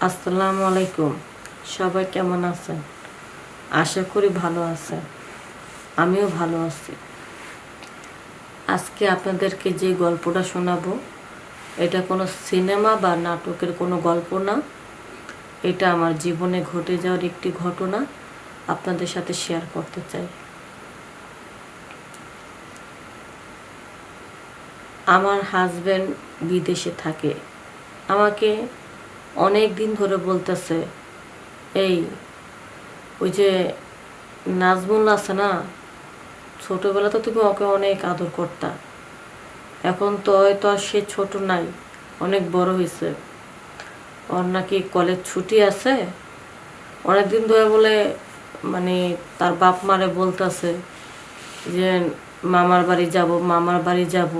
আসসালামু আলাইকুম। সবাই কেমন আছেন? আশা করি ভালো আছেন। আমিও ভালো আছি। আজকে আপনাদেরকে যে গল্পটা শোনাবো, এটা কোনো সিনেমা বা নাটকের কোনো গল্প না। এটা আমার জীবনে ঘটে যাওয়ার একটি ঘটনা আপনাদের সাথে শেয়ার করতে চাই। আমার হাজবেন্ড বিদেশে থাকে। আমাকে অনেক দিন ধরে বলতেছে, এই ওই যে নাজমুল আছে না, ছোটবেলা তো তুমি ওকে অনেক আদর করতা, এখন তো হয়তো আর সে ছোট নাই, অনেক বড় হয়েছে। ওর নাকি কলেজ ছুটি আছে। অনেকদিন ধরে বলে মানে তার বাপ মারে বলতেছে যে মামার বাড়ি যাব, মামার বাড়ি যাব।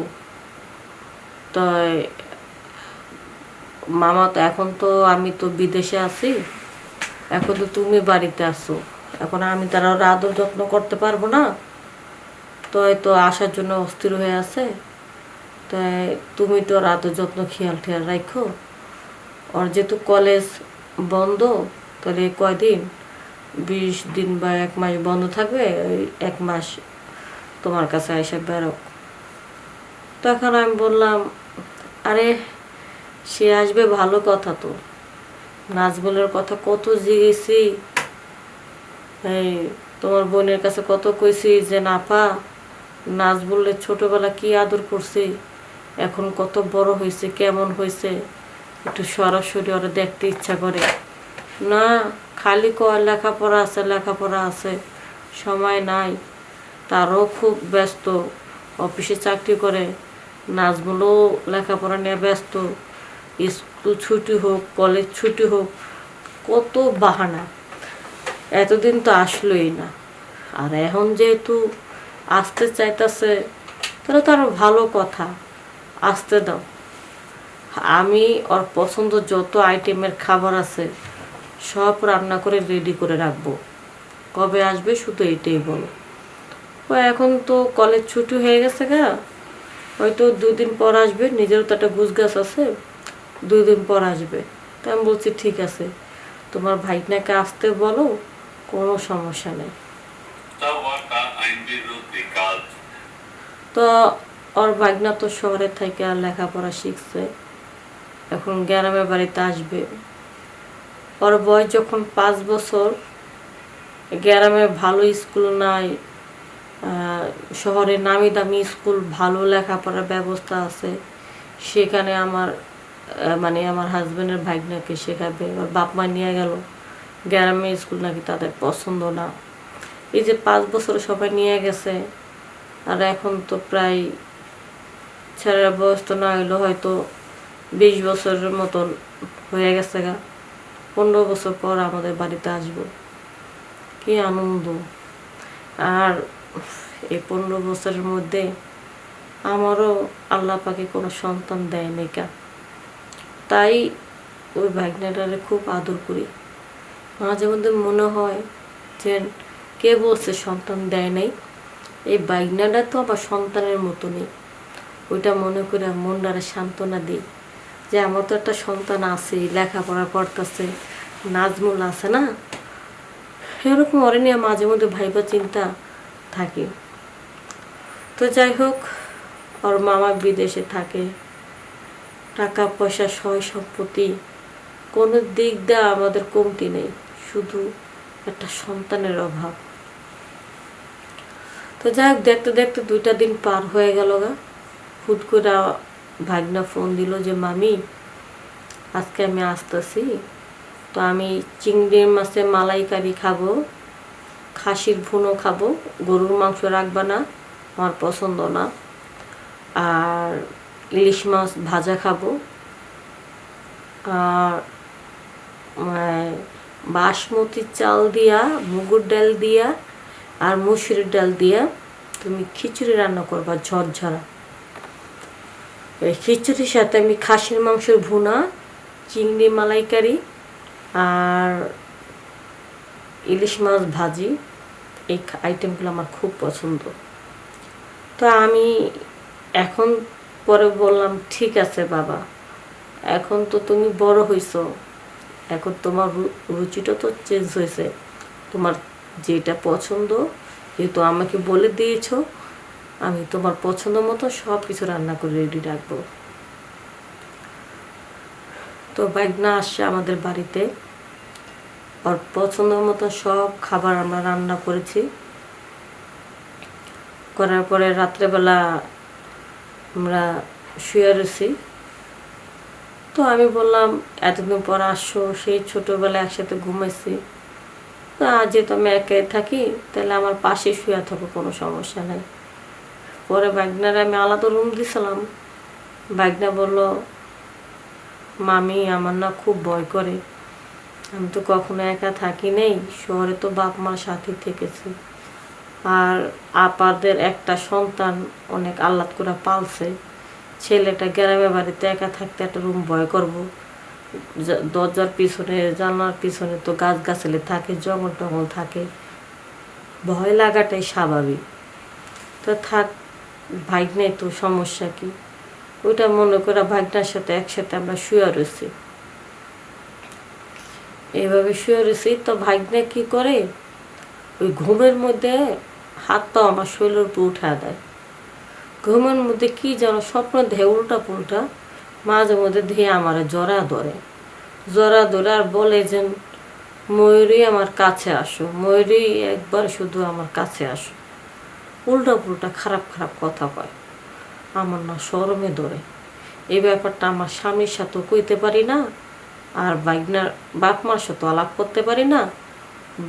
তো মামা তো এখন তো আমি তো বিদেশে আছি, এখন তো তুমি বাড়িতে আসো, এখন আমি তার ওর আদর যত্ন করতে পারবো না। তো হয়তো আসার জন্য অস্থির হয়ে আছে। তাই তুমি তো ওর আদর যত্ন খেয়াল ঠেয়াল রাখো। ওর যেহেতু কলেজ বন্ধ, তাহলে কয়দিন 20 দিন বা 1 মাস বন্ধ থাকবে, ওই 1 মাস তোমার কাছে এসে বেরো। তখন আমি বললাম, আরে সে আসবে ভালো কথা তো, নাজমুলের কথা কত জিগেছি, এই তোমার বোনের কাছে কত কইছি যে নাপা নাজমুলের ছোটবেলা কি আদর করছি, এখন কত বড় হয়েছে, কেমন হয়েছে, একটু সরাসরি ওরা দেখতে ইচ্ছা করে। না, খালি কয় লেখাপড়া আছে, লেখাপড়া আছে, সময় নাই। তারও খুব ব্যস্ত, অফিসে চাকরি করে। নাজমুলও লেখাপড়া নিয়ে ব্যস্ত, স্কুল ছুটি হোক, কলেজ ছুটি হোক, কত বাহানা। এতদিন তো আসলোই না, আর এখন যেহেতু আসতে চাইতেছে, তাহলে তো আরো ভালো কথা, আসতে দাও। আমি ওর পছন্দ যত আইটেমের খাবার আছে সব রান্না করে রেডি করে রাখবো। কবে আসবে শুধু এটাই বলো। ও এখন তো কলেজ ছুটি হয়ে গেছে গা, হয়তো 2 দিন পর আসবে, নিজেরও তো একটা গুছগাছ আছে, 2 দিন পর আসবে। তো আমি বলছি ঠিক আছে, তোমার ভাইনাকে আসতে বলো, কোনো সমস্যা নেই। তো ওর ভাগনা তো শহরে থেকে আর লেখাপড়া শিখছে, এখন গ্রামের বাড়িতে আসবে। ওর বয়স যখন 5 বছর, গ্রামে ভালো স্কুল নাই, শহরে নামি দামি স্কুল, ভালো লেখাপড়ার ব্যবস্থা আছে, সেখানে আমার হাজব্যান্ডের ভাগনাকে শেখাবে। ওর বাপ মা নিয়ে গেল, গ্রামের স্কুল নাকি তাদের পছন্দ না। এই যে 5 বছর সবাই নিয়ে গেছে, আর এখন তো প্রায় ছেলের বয়স তো না হইলো হয়তো 20 বছরের মতন হয়ে গেছে গা। 15 বছর পর আমাদের বাড়িতে আসবো, কি আনন্দ। আর এই 15 বছরের মধ্যে আমারও আল্লাহ পাকে কোনো সন্তান দেয় নাই কা, তাই ওই ভাগ্নেটারে খুব আদর করি। মাঝে মধ্যে মনে হয় যে কে বলছে সন্তান দেয় নাই, এই ভাগ্নাটা তো আবার সন্তানের মতো নেই। ওইটা মনে করে মনটারে সান্ত্বনা দিই যে আমার তো একটা সন্তান আছে, লেখাপড়া করতেছে, নাজমুল আছে না, এরকম ওরে নিয়ে মাঝে মধ্যে ভাইবা চিন্তা থাকে। তো যাই হোক, ওর মামা বিদেশে থাকে, টাকা পয়সা সয় সম্পত্তি কোনো দিক দিয়ে আমাদের কমতি নেই, শুধু একটা সন্তানের অভাব। তো যাই হোক, দেখতে দেখতে 2টা দিন পার হয়ে গেল গা। হুট করে ভাগনা ফোন দিল যে মামি আজকে আমি আসতেছি, তো আমি চিংড়ি মাছের মালাইকারি খাবো, খাসির ভুনো খাবো, গরুর মাংস রাখবা না, আমার পছন্দ না, আর ইলিশ মাছ ভাজা খাবো, আর বাসমতি চাল দিয়া, মুগুর ডাল দিয়া আর মসুরের ডাল দিয়া তুমি খিচুড়ি রান্না করবা ঝরঝরা। এই খিচুড়ির সাথে আমি খাসির মাংসের ভুনা, চিংড়ি মালাইকারি আর ইলিশ মাছ ভাজি, এই আইটেমগুলো আমার খুব পছন্দ। তো আমি এখন পরে বললাম ঠিক আছে বাবা, এখন তো তুমি বড় হইছো, এখন তোমার রুচিটা তো চেঞ্জ হয়েছে, তোমার যেটা পছন্দ যেহেতু আমাকে বলে দিয়েছো, আমি তোমার পছন্দ মতো সব কিছু রান্না করে রেডি রাখবো। তো বাইগনা আসছে আমাদের বাড়িতে, ওর পছন্দ মতো সব খাবার আমরা রান্না করেছি। করার পরে রাত্রেবেলা আমরা শুয়ে রয়েছি। তো আমি বললাম এতদিন পর আসছো, সেই ছোটোবেলায় একসাথে ঘুমাইছি, তো আজ যেহেতু আমি একাই থাকি তাহলে আমার পাশে শুয়ে থাকো, কোনো সমস্যা নেই। পরে বাইগনারে আমি আলাদা রুম দিছিলাম। বাইগনা বলল, মামি আমার না খুব ভয় করে, আমি তো কখনো একা থাকি নেই, শহরে তো বাপ মার সাথে থেকেছি, আর আপাদের একটা সন্তান অনেক আহ্লাদ করে পালছে, ছেলেটা গ্রামের বাড়িতে একা থাকতে একটা রুম ভয় করব। দরজার পিছনে জানলার পিছনে তো গাছগাছালি থাকে, জঙ্গল টঙ্গল থাকে, ভয় লাগাটাই স্বাভাবিক। তো থাক, ভাগ্নে তো সমস্যা কি, ওইটা মনে করে ভাগ্নার সাথে একসাথে আমরা শুয়ে রয়েছি। এইভাবে শুয়ে রয়েছি, তো ভাগ্নে কি করে, ওই ঘুমের মধ্যে হাত পা আমার শরীরের উপর উঠা দেয়। ঘুমের মধ্যে কি যেন স্বপ্ন দেহে উল্টা পুল্টা, মাঝে মধ্যে দেহে আমার জরা ধরে আর বলে যে ময়ূরী আমার কাছে আসো, ময়ূরী একবার শুধু আমার কাছে আসো। উল্টা পুল্টা খারাপ খারাপ কথা কয়, আমার না শরমে ধরে। এই ব্যাপারটা আমার স্বামীর সাথেও কইতে পারি না, আর বাইগনার বাপ মার সাথে আলাপ করতে পারি না,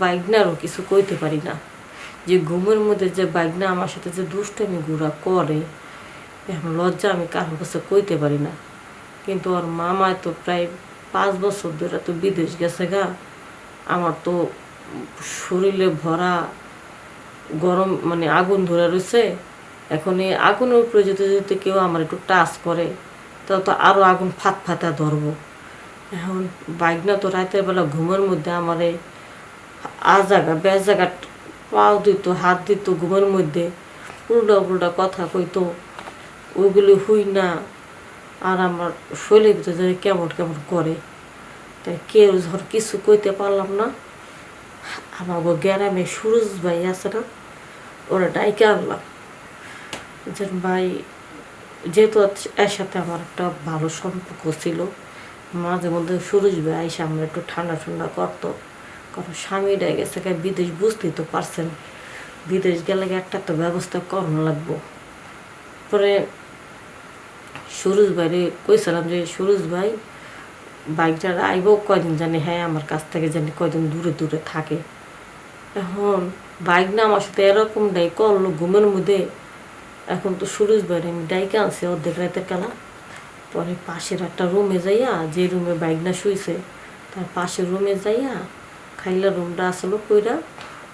বাইগনারও কিছু কইতে পারি না। যে ঘুমের মধ্যে যে বাইগনা আমার সাথে যে দুষ্টামি ঘুরা করে, এখন লজ্জা আমি কারোর কাছে কইতে পারি না। কিন্তু ওর মামায় তো প্রায় 5 বছর ধরে তো বিদেশ গেছে গা, আমার তো শরীরে ভরা গরম, মানে আগুন ধরে রয়েছে। এখন এই আগুনের উপরে যেতে যেতে কেউ আমার একটু টাচ করে, তা তো আরও আগুন ফাত ফাতা ধরবো। এখন বাইগনা তো রাতের বেলা ঘুমের মধ্যে আমার এই জায়গা বেশ জায়গা পাও দিত, হাত দিত, ঘুমের মধ্যে উল্টা উল্টা কথা কইতো, ওইগুলি হুই না, আর আমার শরীরের ভিতরে কেমন কেমন করে। তাই কেউ ধর কিছু কইতে পারলাম না। আমার গ্রামে সুরজ ভাই আছে না, ওরা ডাইকে আনলাম যে ভাই, যেহেতু এর সাথে আমার একটা ভালো সম্পর্ক ছিল, মাঝে মধ্যে সুরজ ভাই এসে আমরা একটু ঠান্ডা ঠান্ডা করতো, কারণ স্বামীরা গেছে বিদেশ, বুঝতেই তো পারছেন, বিদেশ গেলে একটা তো ব্যবস্থা করানো লাগবো। পরে সুরজ ভাইরে কইছিলাম যে সুরজ ভাই, বাইকটা আইব কয়দিন জানি, হ্যাঁ আমার কাছ থেকে জানি কয়দিন দূরে দূরে থাকে। এখন বাইক না আমার সাথে এরকম ডাই করলো ঘুমের মধ্যে। এখন তো সুরজ ভাইরে আমি ডাইকে আনছি অর্ধেক রাতের খেলা। পরে পাশের একটা রুমে যাইয়া, যে রুমে বাইক না শুইছে তার পাশের রুমে যাইয়া, খাইলা রুমটা আসলো কইরা,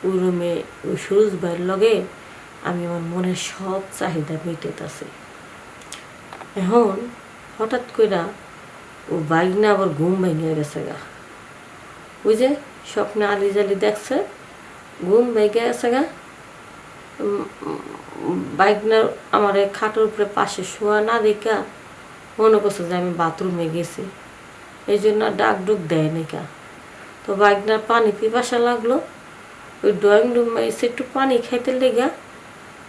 ওই রুমে ওই সুরজ ভাইয়ের লগে আমি আমার মনের সব চাহিদা মিটাইতেছি। এখন হঠাৎ কইরা ও বাইক না আবার ঘুম ভেঙে গেছে গা, ওই যে স্বপ্নে আলি জালি দেখছে, ঘুম ভেঙে গেছে গা। বাইক না আমার খাটের উপরে পাশে শোয়া না দেখা মনে করছে যে আমি বাথরুমে গেছি, এই জন্য ডাক ডুক দেয় নাকা। তো বাইকনার পানি পিপাসা লাগলো, ওই ড্রয়িং রুমে এসে একটু পানি খাইতে লেগা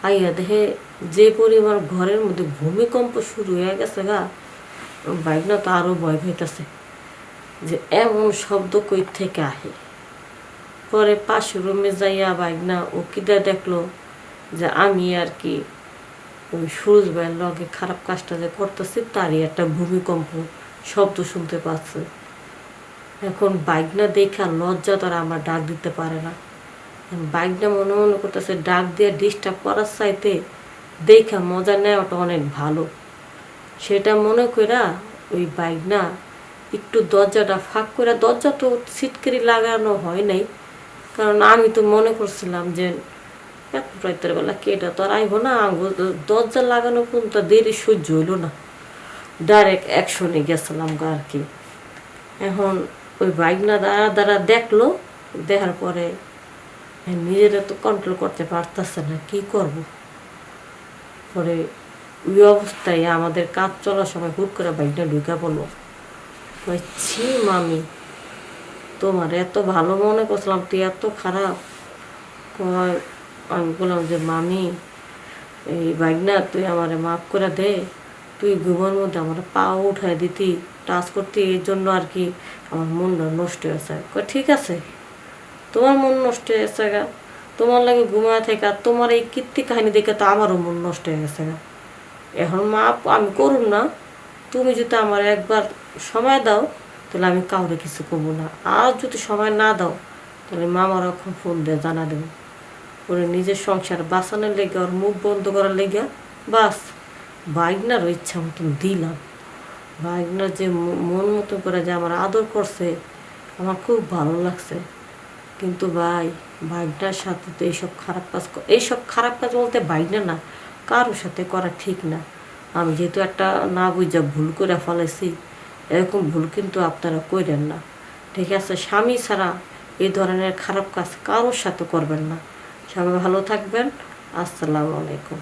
আইয়া দেখে যে পরিমাণ ঘরের মধ্যে ভূমিকম্প শুরু হয়ে গেছে গা। বাইকনা তো আরও ভয় পাইতেছে যে এমন শব্দ কই থেকে আহে। পরে পাশের রুমে যাইয়া বাইকনা ও কিটা দেখলো যে আমি আর কি ওই সুরজ ভাইয়ের লগে খারাপ কাজটা যে করতেছি তারই একটা ভূমিকম্প শব্দ শুনতে পাচ্ছে। এখন বাইকনা দেখা লজ্জা তারা আমার ডাক দিতে পারে না। বাইকটা মনে মনে করতেছে ডাক দিয়ে ডিস্টার্ব করার চাইতে দেখা মজা নেওয়াটা অনেক ভালো। সেটা মনে কইরা ওই বাইকনা একটু দরজাটা ফাঁক করে, দরজা তো ছিটকারি লাগানো হয় নাই, কারণ আমি তো মনে করছিলাম যে এত রাতের বেলা কেটা তো আর আইব না, দরজা লাগানো পর্যন্ত দেরি সহ্য হইল না, ডাইরেক্ট অ্যাকশনে গেছিলাম আর কি। এখন ওই বাইকনা দাঁড়া দাঁড়া দেখলো, দেখার পরে নিজেরা তো কন্ট্রোল করতে পারতেছে না, কি করব। পরে ওই অবস্থায় আমাদের কাজ চলার সময় হুট করে বাইকটা ঢুকে পড়লো। ছি মামি, তোমার এত ভালো মনে করছিলাম, তুই এত খারাপ। কয় আমি বললাম যে মামি, এই বাইকনা তুই আমারে মাফ করে দে, তুই ঘুমের মধ্যে আমার পা উঠায় দিতি, টাচ করতি, এর জন্য আর কি আমার মনটা নষ্ট হয়েছে। কয় ঠিক আছে, তোমার মন নষ্ট হয়ে গেছে গা, তোমার লাগে ঘুমায় থেকে, আর তোমার এই কীর্তি কাহিনী দেখে তো আমারও মন নষ্ট হয়ে গেছে গা। এখন মাপ আমি করুন না, তুমি যদি আমার একবার সময় দাও তাহলে আমি কাউরে কিছু করবো না, আর যদি সময় না দাও তাহলে মামার এখন ফোন দিয়ে জানা দেবো। ওরে নিজের সংসার বাঁচানোর লেগে, ওর মুখ বন্ধ করার লেগে বাস বাইকনারও ইচ্ছা মতন দিলাম। বাইকনার যে মন মতো করে যে আমার আদর করছে, আমার খুব ভালো লাগছে। কিন্তু ভাই, বাইকনার সাথে তো এইসব খারাপ কাজ বলতে বাইকনা না, কারোর সাথে করা ঠিক না। আমি যেহেতু একটা না বুঝা ভুল করে ফেলেছি, এরকম ভুল কিন্তু আপনারা করেন না, ঠিক আছে? স্বামী ছাড়া এই ধরনের খারাপ কাজ কারোর সাথে করবেন না। সবাই ভালো থাকবেন। আসসালামু আলাইকুম।